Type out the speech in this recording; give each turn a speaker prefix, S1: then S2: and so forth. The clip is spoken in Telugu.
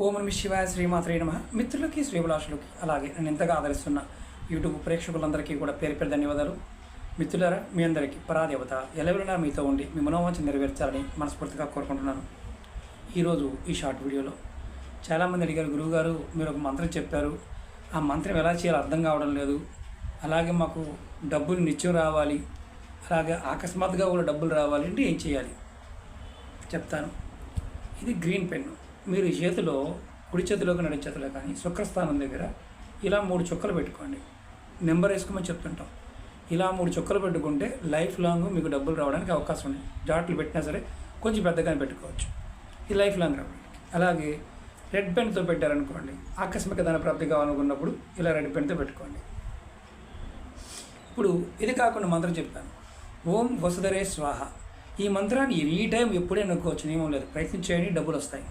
S1: ఓం నమః శివాయ శ్రీమాత్రే నమః. మిత్రులకి శ్రీభిలాషులకి అలాగే నేను ఎంతగా ఆదరిస్తున్న యూట్యూబ్ ప్రేక్షకులందరికీ కూడా పేరు పేరు ధన్యవాదాలు. మిత్రులారా, మీ అందరికీ పరాదేవత ఎలవెలనా మీతో ఉండి మీ మనోవాంఛ నెరవేర్చాలని మనస్ఫూర్తిగా కోరుకుంటున్నాను. ఈరోజు ఈ షార్ట్ వీడియోలో చాలామంది అడిగారు, గురువుగారు మీరు ఒక మంత్రం చెప్పారు, ఆ మంత్రం ఎలా చేయాలో అర్థం కావడం లేదు, అలాగే మాకు డబ్బులు నిత్యం రావాలి, అలాగే అకస్మాత్తుగా కూడా డబ్బులు రావాలి అంటే ఏం చేయాలి చెప్తాను. ఇది గ్రీన్ పెన్ను. మీరు ఈ చేతిలో కుడి చేతిలో కానీ ఎడమ చేతిలో కానీ శుక్రస్థానం దగ్గర ఇలా 3 చుక్కలు పెట్టుకోండి. నెంబర్ వేసుకోమని చెప్తుంటాం. ఇలా 3 చుక్కలు పెట్టుకుంటే లైఫ్ లాంగ్ మీకు డబ్బులు రావడానికి అవకాశం ఉంది. జాట్లు పెట్టినా సరే కొంచెం పెద్దగానే పెట్టుకోవచ్చు, ఈ లైఫ్ లాంగ్ రావడానికి. అలాగే రెడ్ పెన్తో పెట్టారనుకోండి, ఆకస్మిక ధన ప్రాప్తి కావాలనుకున్నప్పుడు ఇలా రెడ్ పెన్తో పెట్టుకోండి. ఇప్పుడు ఇది కాకుండా మంత్రం చెప్పాను, ఓం వసుధరే స్వాహ. ఈ మంత్రాన్ని ఎనీ టైం ఎప్పుడైనా అనుకోవచ్చు, నియమం లేదు. ప్రయత్నం చేయండి, డబ్బులు వస్తాయి.